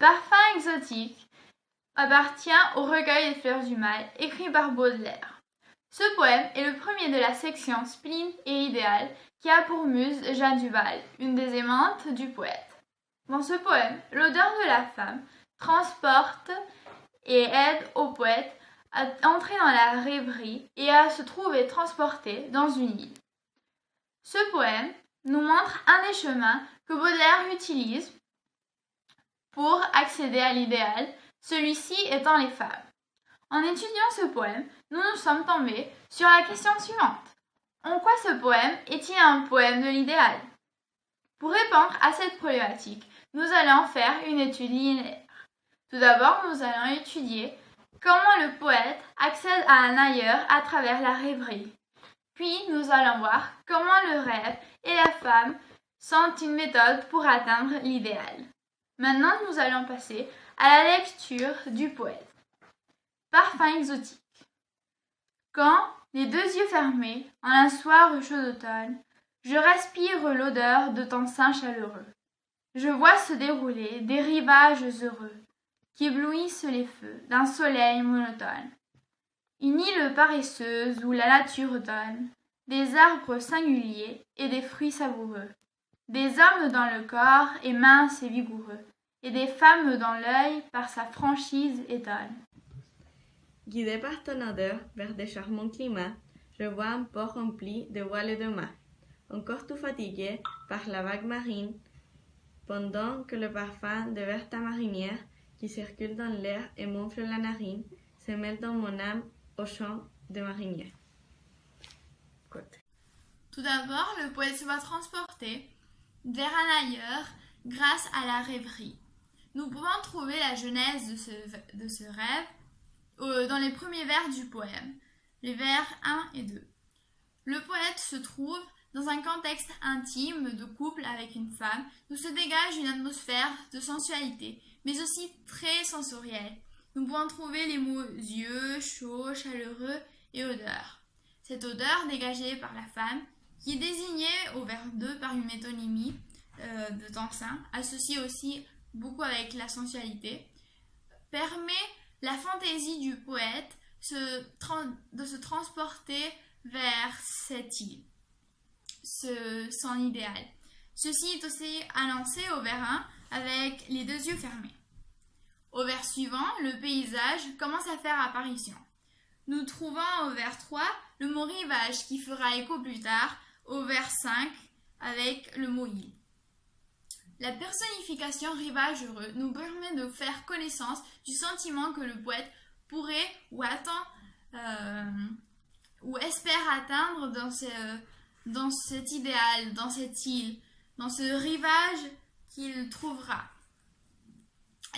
Parfum exotique appartient au recueil des fleurs du mal, écrit par Baudelaire. Ce poème est le premier de la section Spleen et idéal qui a pour muse Jeanne Duval, une des aimantes du poète. Dans ce poème, l'odeur de la femme transporte et aide au poète à entrer dans la rêverie et à se trouver transporté dans une île. Ce poème nous montre un des chemins que Baudelaire utilise pour accéder à l'idéal, celui-ci étant les femmes. En étudiant ce poème, nous nous sommes tombés sur la question suivante. En quoi ce poème est-il un poème de l'idéal? Pour répondre à cette problématique, nous allons faire une étude linéaire. Tout d'abord, nous allons étudier comment le poète accède à un ailleurs à travers la rêverie. Puis, nous allons voir comment le rêve et la femme sont une méthode pour atteindre l'idéal. Maintenant, nous allons passer à la lecture du poète. Parfum exotique. Quand, les deux yeux fermés, en un soir chaud d'automne, je respire l'odeur de ton sein chaleureux. Je vois se dérouler des rivages heureux qui éblouissent les feux d'un soleil monotone. Une île paresseuse où la nature donne des arbres singuliers et des fruits savoureux, des hommes dans le corps et minces et vigoureux, et des femmes dans l'œil par sa franchise étonne. Guidé par ton odeur vers des charmants climats, je vois un port rempli de voiles de mât, encore tout fatigué par la vague marine, pendant que le parfum de verre marinière qui circule dans l'air et m'enfle la narine se mêle dans mon âme au chant de marinière. Tout d'abord, le poète se va transporter vers un ailleurs grâce à la rêverie. Nous pouvons trouver la genèse de ce rêve dans les premiers vers du poème, les vers 1 et 2. Le poète se trouve dans un contexte intime de couple avec une femme où se dégage une atmosphère de sensualité, mais aussi très sensorielle. Nous pouvons trouver les mots yeux, chaud, chaleureux et odeur. Cette odeur dégagée par la femme, qui est désignée au vers 2 par une métonymie de ton sein, associée aussi beaucoup avec la sensualité, permet la fantaisie du poète de se transporter vers cette île, son idéal. Ceci est aussi annoncé au vers 1 avec les deux yeux fermés. Au vers suivant, le paysage commence à faire apparition. Nous trouvons au vers 3 le mot rivage qui fera écho plus tard au vers 5 avec le mot île. La personnification rivage heureux nous permet de faire connaissance du sentiment que le poète pourrait ou attend ou espère atteindre dans cet idéal, dans cette île, dans ce rivage qu'il trouvera.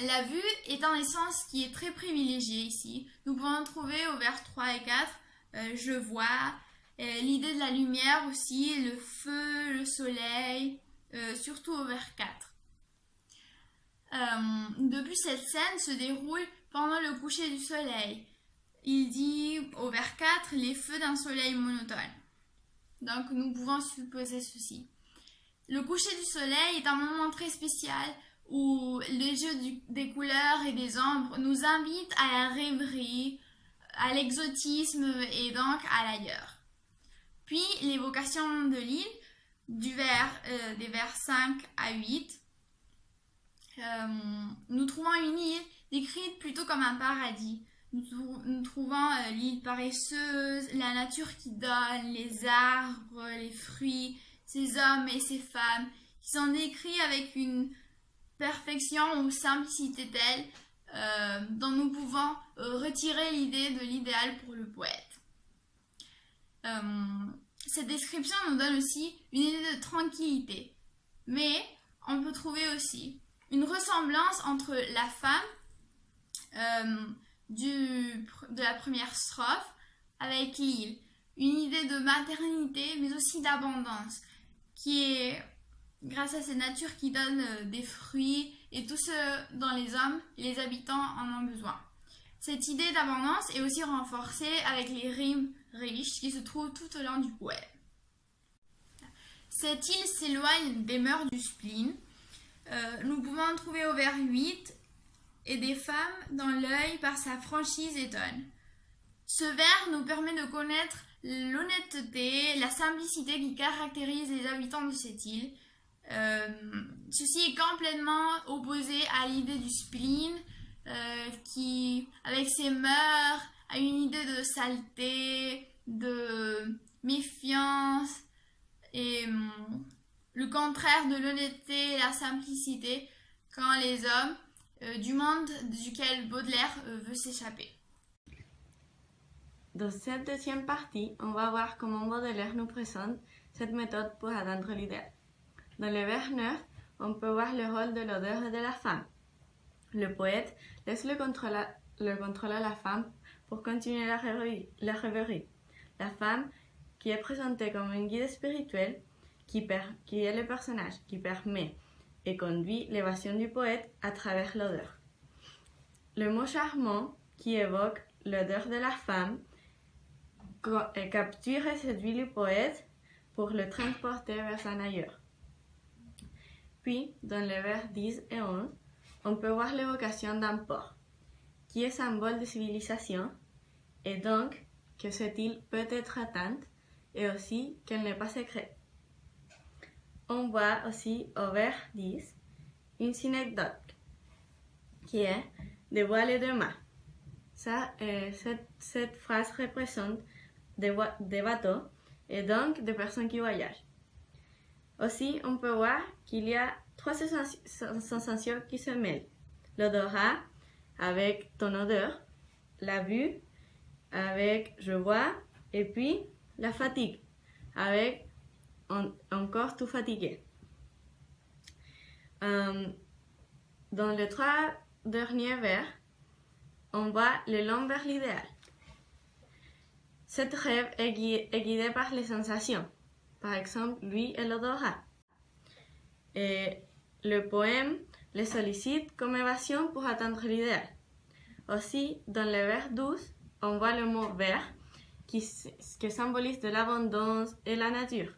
La vue est un essence qui est très privilégiée ici. Nous pouvons trouver au vers 3 et 4, je vois, l'idée de la lumière aussi, le feu, le soleil, surtout au vers 4. Depuis cette scène se déroule pendant le coucher du soleil. Il dit au vers 4 les feux d'un soleil monotone. Donc nous pouvons supposer ceci. Le coucher du soleil est un moment très spécial où le jeu des couleurs et des ombres nous invite à la rêverie, à l'exotisme et donc à l'ailleurs. Puis l'évocation de l'île, des vers 5 à 8, nous trouvons une île décrite plutôt comme un paradis. Nous trouvons l'île paresseuse, la nature qui donne, les arbres, les fruits, ces hommes et ces femmes qui sont décrits avec une perfection ou simplicité telle dont nous pouvons retirer l'idée de l'idéal pour le poète. Cette description nous donne aussi une idée de tranquillité, mais on peut trouver aussi une ressemblance entre la femme de la première strophe avec l'île, une idée de maternité mais aussi d'abondance qui est grâce à cette nature qui donne des fruits et tout ce dont les hommes et les habitants en ont besoin. Cette idée d'abondance est aussi renforcée avec les rimes riches qui se trouvent tout au long du poème. Cette île s'éloigne des mœurs du spleen. Nous pouvons trouver au vers 8 et des femmes dans l'œil par sa franchise étonne. Ce vers nous permet de connaître l'honnêteté, la simplicité qui caractérise les habitants de cette île. Ceci est complètement opposé à l'idée du spleen, qui, avec ses mœurs, a une idée de saleté, de méfiance, et le contraire de l'honnêteté et la simplicité quand les hommes du monde duquel Baudelaire veut s'échapper. Dans cette deuxième partie, on va voir comment Baudelaire nous présente cette méthode pour atteindre l'idéal. Dans le vers 9, on peut voir le rôle de l'odeur et de la femme. Le poète laisse le contrôle à la femme pour continuer la rêverie. La femme, qui est présentée comme une guide spirituelle, qui est le personnage qui permet et conduit l'évasion du poète à travers l'odeur. Le mot charmant, qui évoque l'odeur de la femme, capture et séduit le poète pour le transporter vers un ailleurs. Puis, dans les vers 10 et 11, on peut voir l'évocation d'un port, qui est symbole de civilisation, et donc que cette île peut être atteinte, et aussi qu'elle n'est pas secrète. On voit aussi au vers 10 une synecdoque, qui est des voiles et des mâts. Cette phrase représente des bateaux et donc des personnes qui voyagent. Aussi, on peut voir qu'il y a trois sensations qui se mêlent. L'odorat avec ton odeur, la vue avec je vois, et puis la fatigue avec encore tout fatigué. Dans les trois derniers vers, on voit le long vers l'idéal. Cette rêve est guidée par les sensations, par exemple lui et l'odorat. Et le poème les sollicite comme évasion pour atteindre l'idéal. Aussi, dans le vers 12, on voit le mot vert qui symbolise de l'abondance et la nature.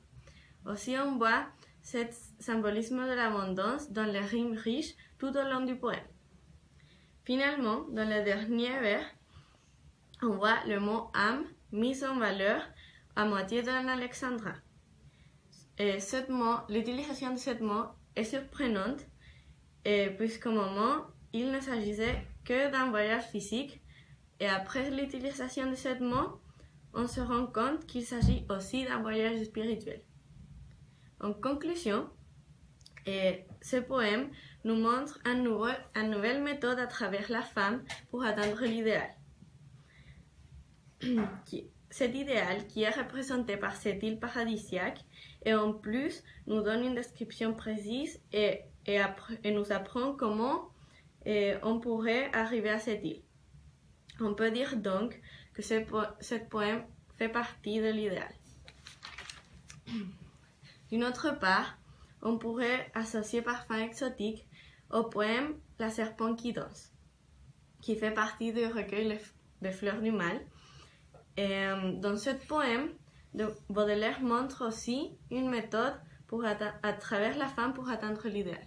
Aussi, on voit ce symbolisme de l'abondance dans les rimes riches tout au long du poème. Finalement, dans le dernier vers, on voit le mot âme mis en valeur à moitié dans l'alexandrin. Et l'utilisation de ce mot est surprenante, puisqu'au moment, il ne s'agissait que d'un voyage physique, et après l'utilisation de ce mot, on se rend compte qu'il s'agit aussi d'un voyage spirituel. En conclusion, ce poème nous montre une nouvelle méthode à travers la femme pour atteindre l'idéal. Cet idéal qui est représenté par cette île paradisiaque et en plus nous donne une description précise et nous apprend comment on pourrait arriver à cette île. On peut dire donc que ce poème fait partie de l'idéal. D'une autre part, on pourrait associer Parfum exotique au poème La serpent qui danse, qui fait partie du recueil des fleurs du mal. Et dans ce poème, Baudelaire montre aussi une méthode à travers la femme pour atteindre l'idéal.